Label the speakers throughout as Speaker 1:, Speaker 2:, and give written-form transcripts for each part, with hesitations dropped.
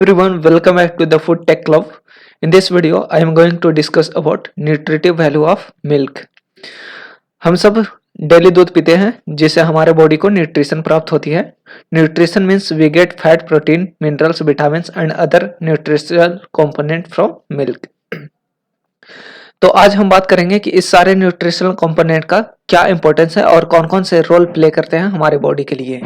Speaker 1: Everyone, welcome back to the Food Tech Club. In this video, I am going to discuss about nutritive value of milk. हम सब daily दूध पीते हैं जिससे हमारे body को न्यूट्रिशन प्राप्त होती है. Nutrition means we get fat, protein, minerals, vitamins and other nutritional component from milk. तो आज हम बात करेंगे कि इस सारे न्यूट्रिशनल कंपोनेंट का क्या इंपॉर्टेंस है और कौन कौन से रोल प्ले करते हैं हमारे बॉडी के लिए.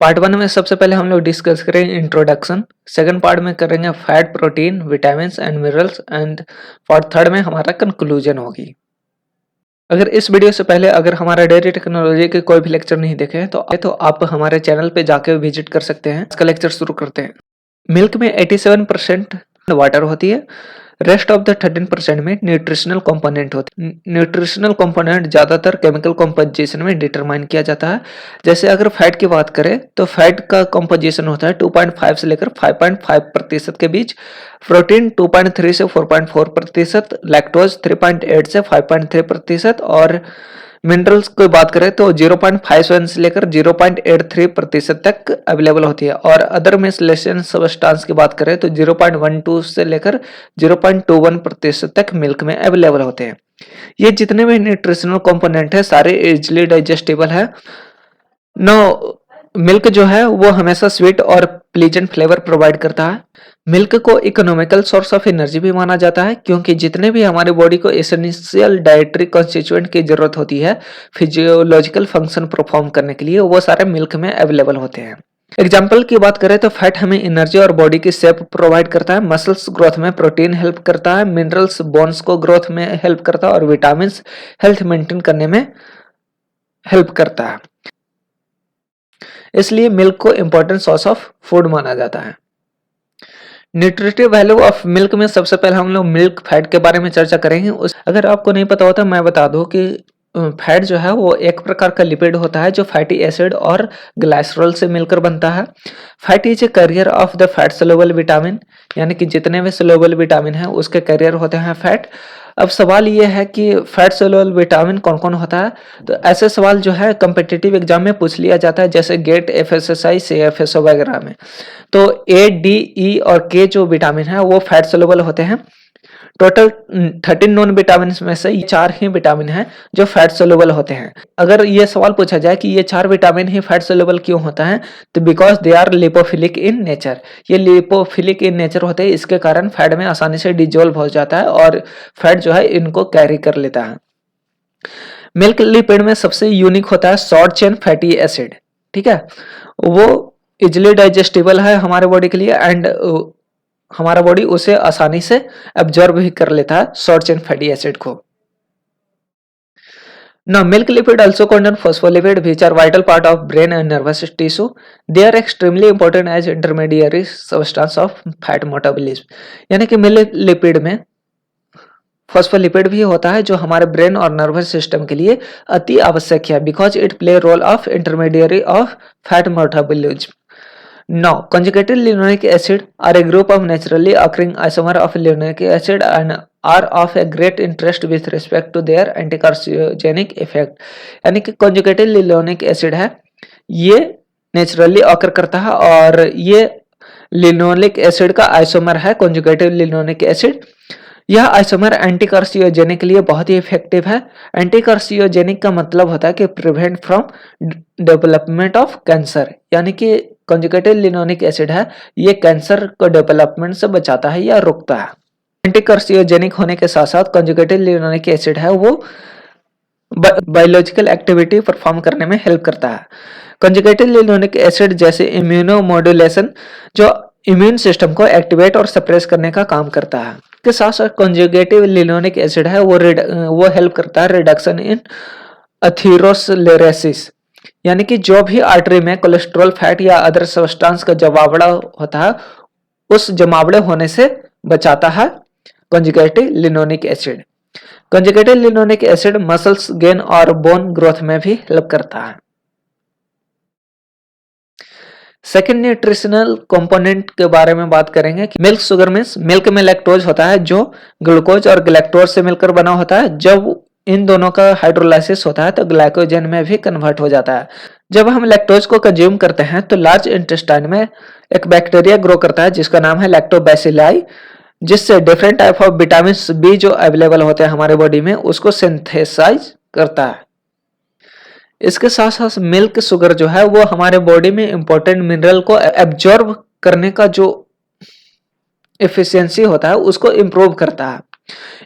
Speaker 1: पार्ट 1 में सबसे पहले हम लोग डिस्कस करेंगे इंट्रोडक्शन. सेकंड पार्ट में करेंगे fat, protein, vitamins and minerals and part third में हमारा कंक्लूजन होगी. अगर इस वीडियो से पहले अगर हमारा डेयरी टेक्नोलॉजी के कोई भी लेक्चर नहीं देखे हैं तो आप हमारे चैनल पे जाके विजिट कर सकते हैं. इसका लेक्चर शुरू करते हैं. मिल्क में 87% वाटर होती है. रेस्ट ऑफ द 13% में न्यूट्रिशनल कंपोनेंट होते हैं. न्यूट्रिशनल कंपोनेंट ज्यादातर केमिकल कंपोजिशन में डिटरमाइन किया जाता है. जैसे अगर फैट की बात करें तो फैट का कंपोजिशन होता है 2.5 से लेकर 5.5% के बीच. प्रोटीन 2.3 से 4.4%, लैक्टोज 3.8 से 5.3% और मिनरल्स की बात करें तो 0.57 से लेकर 0.83% तक अवेलेबल होती है. और अदर मिसलेनियस सब्सटेंस की बात करें तो 0.12 से लेकर 0.21% तक मिल्क में अवेलेबल होते हैं. ये जितने भी न्यूट्रिशनल कंपोनेंट है सारे इजिली डाइजेस्टेबल है. नो मिल्क जो है वो हमेशा स्वीट और प्लीजेंट फ्लेवर प्रोवाइड करता है. मिल्क को इकोनॉमिकल सोर्स ऑफ एनर्जी भी माना जाता है क्योंकि जितने भी हमारे बॉडी को एसेंशियल डाइटरी कॉन्स्टिट्यूएंट की जरूरत होती है फिजियोलॉजिकल फंक्शन परफॉर्म करने के लिए वो सारे मिल्क में अवेलेबल होते हैं. एग्जाम्पल की बात करें तो फैट हमें एनर्जी और बॉडी की शेप प्रोवाइड करता है. मसल्स ग्रोथ में प्रोटीन हेल्प करता है. मिनरल्स बोन्स को ग्रोथ में हेल्प करता है और विटामिन हेल्थ मेंटेन करने में हेल्प करता है. इसलिए मिल्क को इंपॉर्टेंट सोर्स ऑफ फूड माना जाता है. न्यूट्रिटिव वैल्यू ऑफ मिल्क में सबसे पहले हम लोग मिल्क फैट के बारे में चर्चा करेंगे. अगर आपको नहीं पता होता मैं बता दूं कि फैट जो है वो एक प्रकार का लिपिड होता है जो फैटी एसिड और ग्लाइसरॉल से मिलकर बनता है. Fat is a carrier of the fat soluble vitamin, यानी कि जितने भी सोल्यूबल विटामिन है उसके कैरियर होते हैं फैट. अब सवाल ये है कि फैट सोल्यूबल विटामिन कौन कौन होता है. तो ऐसे सवाल जो है कम्पिटिटिव एग्जाम में पूछ लिया जाता है जैसे गेट, एफएसएसआई, सीएफएसओ वगैरह में. तो ए, डी, ई और के जो विटामिन है वो फैट सोल्यूबल होते हैं. टोटल 13 नॉन विटामिन में से 4 ही विटामिन हैं जो फैट सोल्यूबल होते हैं. अगर ये सवाल पूछा जाए कि ये 4 विटामिन ही फैट सोल्यूबल क्यों होता है तो because they are lipophilic in nature. ये लिपोफिलिक इन नेचर होते हैं, इसके कारण फैट में आसानी से डिजोल्व हो जाता है और फैट जो है इनको कैरी कर लेता है. मिल्क लिपिड में सबसे यूनिक होता है शॉर्ट चेन फैटी एसिड. ठीक है, वो इजिली डाइजेस्टेबल है हमारे बॉडी के लिए एंड हमारा बॉडी उसे आसानी से एब्जॉर्ब भी कर लेता है शॉर्ट चेन फैटी एसिड को. Now, milk lipid also contain phospholipid which are vital part of brain and nervous tissue. They are extremely important as intermediary substance of fat metabolism. यानी कि मिल्क लिपिड में phospholipid भी होता है जो हमारे brain और नर्वस सिस्टम के लिए अति आवश्यक है because it play role of intermediary of fat metabolism. Now, conjugated linoleic acid are a group of naturally occurring isomer of linoleic acid and are of a great interest with respect to their anticarcinogenic effect. यानी कि conjugated linoleic acid है, ये naturally occur करता है और ये linoleic acid का isomer है conjugated linoleic acid. यह आइसोमर एंटीकार्सियोजेनिक के लिए बहुत ही इफेक्टिव है. एंटीकार्सियोजेनिक का मतलब होता है कि prevent from development of cancer, यानी कि कंजुगेटेड लिनोलिक एसिड है ये कैंसर को डेवलपमेंट से बचाता है या रोकता है. एंटीकार्सियोजेनिक होने के साथ साथ कंजुगेटेड लिनोलिक एसिड है वो बायोलॉजिकल एक्टिविटी परफॉर्म करने में हेल्प करता है. कंजुगेटेड लिनोलिक एसिड जैसे इम्यूनोमोडुलेशन जो इम्यून सिस्टम को एक्टिवेट और सप्रेस करने का काम करता है. के साथ साथ कंजुगेटिव लिनोलिक एसिड है वो हेल्प करता है रिडक्शन इन एथेरोस्क्लेरोसिस, यानी कि जो भी आर्टरी में कोलेस्ट्रॉल, फैट या अदर सब्सटेंस का जमावड़ा होता है उस जमावड़े होने से बचाता है conjugative linoleic acid. Conjugative linoleic acid muscles gain और बोन ग्रोथ में भी हेल्प करता है. सेकेंड न्यूट्रिशनल कंपोनेंट के बारे में बात करेंगे कि मिल्क शुगर मीन्स मिल्क में लैक्टोज होता है जो ग्लूकोज और गैलेक्टोज से मिलकर बना होता है. जब इन दोनों का हाइड्रोलाइसिस होता है तो ग्लाइकोजन में भी कन्वर्ट हो जाता है। जब हम लैक्टोज को कंज्यूम करते हैं तो लार्ज इंटेस्टाइन में एक बैक्टीरिया ग्रो करता है जिसका नाम है लैक्टोबैसिलाई, जिससे different type of vitamin B जो अवेलेबल होते हैं हमारे बॉडी में उसको सिंथेसाइज करता है। इसके साथ साथ मिल्क शुगर जो है वो हमारे बॉडी में इंपॉर्टेंट मिनरल को एब्जॉर्ब करने का जो एफिशिएंसी होता है उसको इम्प्रूव करता है।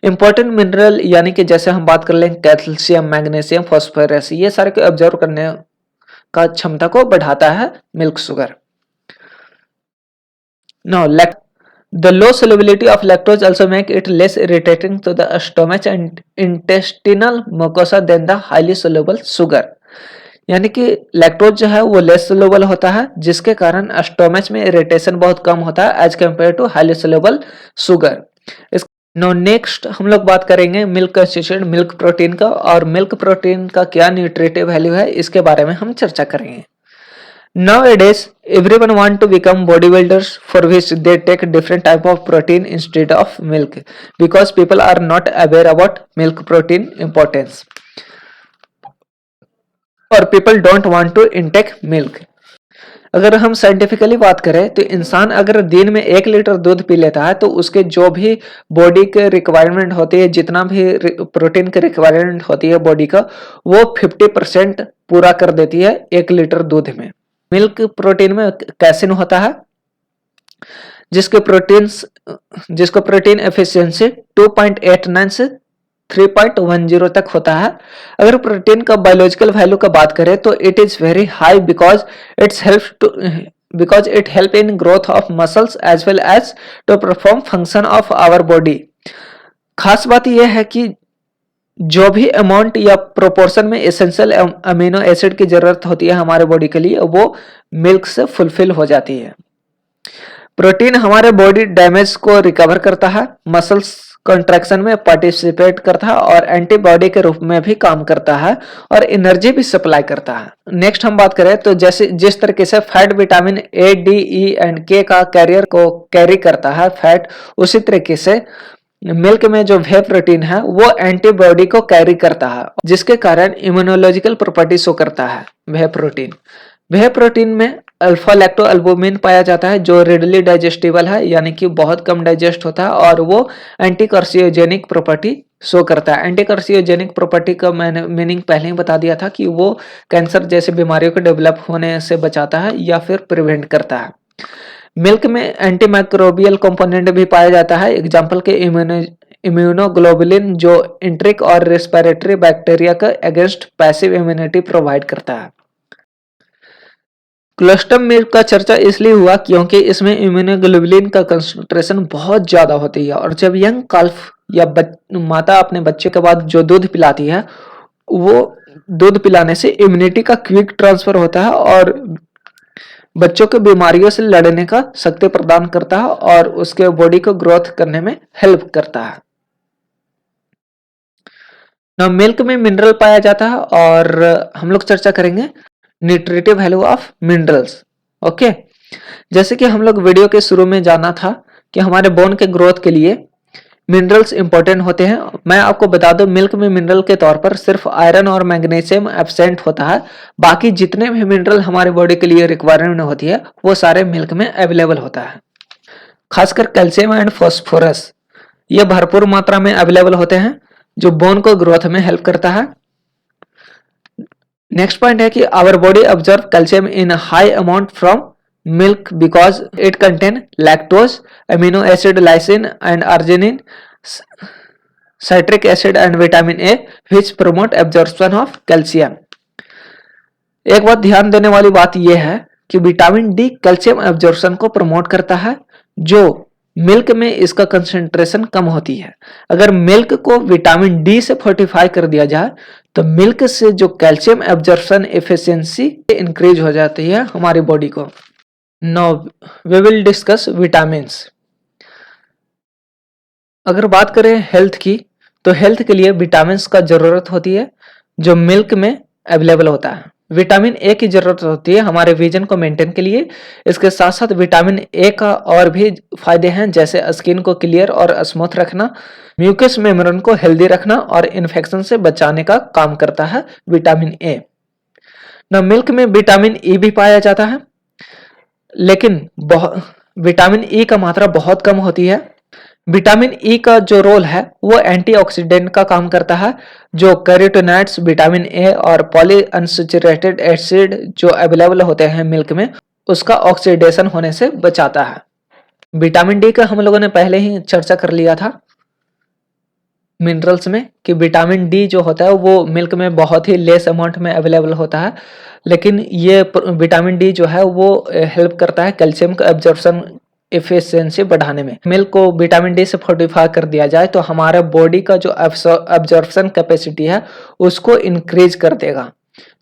Speaker 1: इंपॉर्टेंट मिनरल यानी कि जैसे हम बात कर लें कैल्शियम, मैग्नीशियम, फास्फोरस, ये सारे को एब्जॉर्ब करने का क्षमता को बढ़ाता है milk sugar. Now the low solubility of lactose also make it less irritating to the stomach and intestinal mucosa than the highly soluble sugar। यानी कि लैक्टोज जो है वो लेस सोल्यूबल होता है जिसके कारण स्टोमच में इरिटेशन बहुत कम होता है as compare to highly soluble sugar. No next हम लोग बात करेंगे मिल्क कंस्टिट्यूएंट मिल्क प्रोटीन का, और मिल्क प्रोटीन का क्या न्यूट्रिटिव वैल्यू है इसके बारे में हम चर्चा करेंगे। Nowadays, everyone want to become bodybuilders, for which they take different type of protein instead of milk, because people are not aware about milk protein importance, or people don't want to intake milk। अगर हम scientifically बात करें तो इंसान अगर दिन में 1 litre दूध पी लेता है तो उसके जो भी बॉडी के रिक्वायरमेंट होती है, जितना भी प्रोटीन की रिक्वायरमेंट होती है बॉडी का, वो 50% पूरा कर देती है 1 लीटर दूध में। मिल्क प्रोटीन में कैसिन होता है जिसको प्रोटीन एफिशिएंसी 2.89 से 3.10 तक होता है। अगर प्रोटीन का बायोलॉजिकल वैल्यू का बात करें तो it is very high because it help in growth of muscles as well as to perform function of our body. खास बात यह है कि जो भी अमाउंट या प्रोपोर्शन में एसेंशियल अमीनो एसिड की जरूरत होती है हमारे बॉडी के लिए वो मिल्क से फुलफिल हो जाती है। प्रोटीन हमारे बॉडी डैमेज को रिकवर करता है, मसल्स कॉन्ट्रैक्शन में पार्टिसिपेट करता है और एंटीबॉडी के रूप में भी काम करता है और एनर्जी भी सप्लाई करता है। नेक्स्ट हम बात करें तो जैसे जिस तरीके से fat vitamin A, D, E and के का कैरियर को कैरी करता है फैट, उसी तरीके से मिल्क में जो वे प्रोटीन है वो एंटीबॉडी को कैरी करता है जिसके कारण इम्यूनोलॉजिकल प्रॉपर्टी शो करता है वे प्रोटीन में अल्फा लैक्टोअल्बुमिन पाया जाता है जो रेडली डाइजेस्टिबल है, यानी कि बहुत कम डाइजेस्ट होता है और वो एंटी कार्सियोजेनिक प्रॉपर्टी शो करता है। एंटी कार्सियोजेनिक प्रॉपर्टी का मैंने मीनिंग पहले ही बता दिया था कि वो कैंसर जैसे बीमारियों को डेवलप होने से बचाता है या फिर प्रिवेंट करता है। मिल्क में एंटी माइक्रोबियल कंपोनेंट भी पाया जाता है, एग्जाम्पल के इम्यूनोग्लोबुलिन जो इंट्रिक और रेस्पिरेटरी बैक्टीरिया का अगेंस्ट पैसिव इम्यूनिटी प्रोवाइड करता है। कोलोस्ट्रम मिल्क का चर्चा इसलिए हुआ क्योंकि इसमें इम्यूनोग्लोबुलिन का कंसंट्रेशन बहुत ज्यादा होती है और जब यंग काल्फ या माता अपने बच्चे के बाद जो दूध पिलाती है वो दूध पिलाने से इम्यूनिटी का क्विक ट्रांसफर होता है और बच्चों को बीमारियों से लड़ने का शक्ति प्रदान करता है और उसके बॉडी को ग्रोथ करने में हेल्प करता है। ना मिल्क में मिनरल पाया जाता है और हम लोग चर्चा करेंगे nutritive value of minerals. Okay, जैसे कि हम लोग वीडियो के शुरू में जाना था कि हमारे बोन के ग्रोथ के लिए मिनरल्स इंपॉर्टेंट होते हैं। मैं आपको बता दूं मिल्क में मिनरल के तौर पर सिर्फ आयरन और मैग्नीशियम एब्सेंट होता है, बाकी जितने भी मिनरल हमारे बॉडी के लिए रिक्वायरमेंट होती है वो सारे मिल्क में अवेलेबल होता है। खासकर कैल्शियम एंड फास्फोरस ये भरपूर मात्रा में अवेलेबल होते हैं जो बोन को ग्रोथ में हेल्प करता है। नेक्स्ट पॉइंट है कि our body observe calcium in high amount from milk because it contain lactose, amino acid lysine and arginine, citric acid and vitamin A which promote absorption of calcium। एक बात ध्यान देने वाली बात यह है कि विटामिन डी कैल्शियम एब्जॉर्प्शन को प्रमोट करता है जो मिल्क में इसका कंसंट्रेशन कम होती है। अगर मिल्क को विटामिन डी से फोर्टिफाई कर दिया जाए तो मिल्क से जो कैल्शियम एब्जॉर्प्शन एफिशिएंसी इंक्रीज हो जाती है हमारी बॉडी को। Now we will discuss vitamins। अगर बात करें हेल्थ की तो हेल्थ के लिए विटामिन्स का जरूरत होती है जो मिल्क में अवेलेबल होता है। विटामिन ए की जरूरत होती है हमारे विजन को मेंटेन के लिए। इसके साथ साथ विटामिन ए का और भी फायदे हैं, जैसे स्किन को क्लियर और स्मूथ रखना, म्यूकस मेम्ब्रेन को हेल्दी रखना और इन्फेक्शन से बचाने का काम करता है विटामिन ए। ना मिल्क में विटामिन ई भी पाया जाता है, लेकिन विटामिन ई का मात्रा बहुत कम होती है। विटामिन ई का जो रोल है वो एंटीऑक्सीडेंट का काम करता है, जो कैरोटीनॉइड्स, विटामिन ए और पॉली अनसैचुरेटेड एसिड जो अवेलेबल होते हैं मिल्क में, उसका ऑक्सीडेशन होने से बचाता है। विटामिन डी का हम लोगों ने पहले ही चर्चा कर लिया था मिनरल्स में, कि विटामिन डी जो होता है वो मिल्क में बहुत ही लेस अमाउंट में अवेलेबल होता है, लेकिन ये विटामिन डी जो है वो हेल्प करता है कैल्शियम का एब्जॉर्प्शन एफिशिएंसी बढ़ाने में। मिल्क को विटामिन डी से फोर्टिफाई कर दिया जाए तो हमारे बॉडी का जो एब्जॉर्प्शन कैपेसिटी है उसको इंक्रीज कर देगा,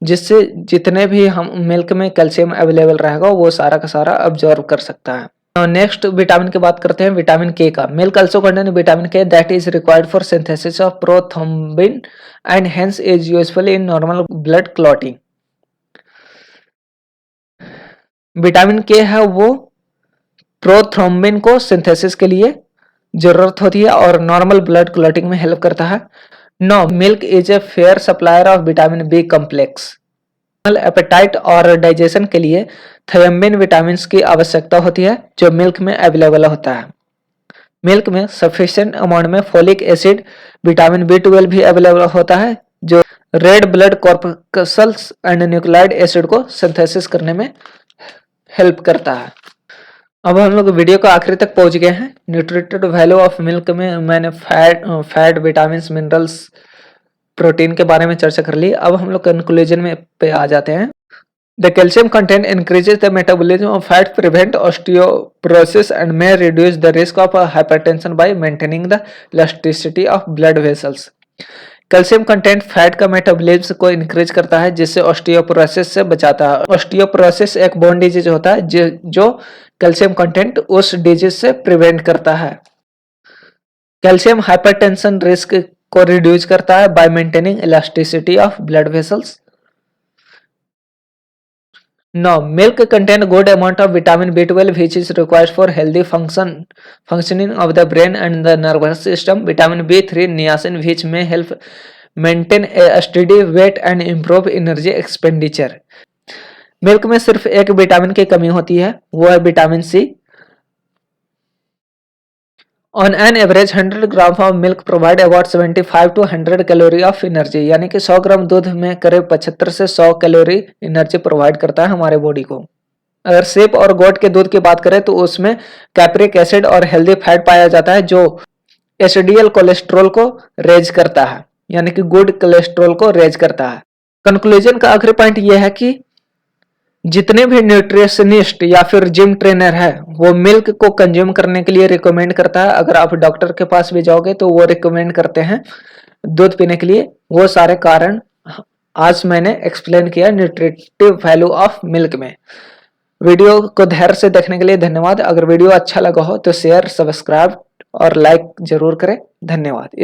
Speaker 1: जिससे जितने भी हम मिल्क में कैल्शियम अवेलेबल रहेगा वो सारा का सारा अब्जॉर्ब कर सकता है। नेक्स्ट विटामिन की बात करते हैं, विटामिन के का। मिल्क आल्सो कंटेन विटामिन के that is required for synthesis of prothrombin and hence is useful in normal blood clotting. Vitamin के है वो प्रोथ्रोम्बिन को सिंथेसिस के लिए जरूरत होती है और नॉर्मल ब्लड क्लॉटिंग में हेल्प करता है। No, milk is a fair supplier of vitamin B complex. Appetite और डाइजेशन के लिए थायमिन विटामिन की आवश्यकता होती है जो मिल्क में अवेलेबल होता है। मिल्क में सफिशिएंट अमाउंट में फोलिक एसिड, विटामिन बी12 भी अवेलेबल होता है जो red blood corpuscles and nucleotide acid को सिंथेसिस करने में हेल्प करता है। अब हम लोग वीडियो को आखिरी तक पहुंच गए हैं। न्यूट्रिटिव वैल्यू ऑफ मिल्क में मैंने फैट, विटामिन, मिनरल्स, प्रोटीन के बारे में चर्चा कर ली। अब हम लोग कंक्लूजन में पे आ जाते हैं। The calcium content increases the metabolism of fat, prevent osteoporosis and may reduce the risk of hypertension bye maintaining the elasticity of blood vessels. Calcium content fat का मेटाबॉलिज्म को इंक्रीज करता है, जिससे ऑस्टियोपोरोसिस से बचाता है। ऑस्टियोपोरोसिस एक bone disease होता है जो कैल्शियम कंटेंट उस डिजीज से प्रिवेंट करता है। कैल्शियम हाइपरटेंशन रिस्क को रिड्यूस करता है bye maintaining elasticity of blood vessels. Now, milk contain good amount of vitamin B12 which is required for healthy functioning of the brain and the nervous system. Vitamin B3, niacin which may help maintain a steady weight and improve energy expenditure. Milk में सिर्फ एक vitamin की कमी होती है, वो है vitamin C. On an average 100 gram of milk provide about 75 to 100 calorie of energy, यानी कि 100 ग्राम दूध में करीब 75 से 100 कैलोरी एनर्जी प्रोवाइड करता है हमारे बॉडी को। अगर सेब और गोट के दूध की बात करें तो उसमें कैप्रिक एसिड और हेल्दी फैट पाया जाता है जो एचडीएल कोलेस्ट्रॉल को रेज करता है, यानी कि गुड कोलेस्ट्रॉल को रेज करता है। कंक्लूजन का आखिरी पॉइंट यह है कि जितने भी न्यूट्रिशनिस्ट या फिर जिम ट्रेनर है वो मिल्क को कंज्यूम करने के लिए रिकमेंड करता है। अगर आप डॉक्टर के पास भी जाओगे तो वो रिकमेंड करते हैं दूध पीने के लिए। वो सारे कारण आज मैंने एक्सप्लेन किया न्यूट्रिटिव वैल्यू ऑफ मिल्क में। वीडियो को धैर्य से देखने के लिए धन्यवाद। अगर वीडियो अच्छा लगा हो तो शेयर, सब्सक्राइब और लाइक जरूर करें। धन्यवाद।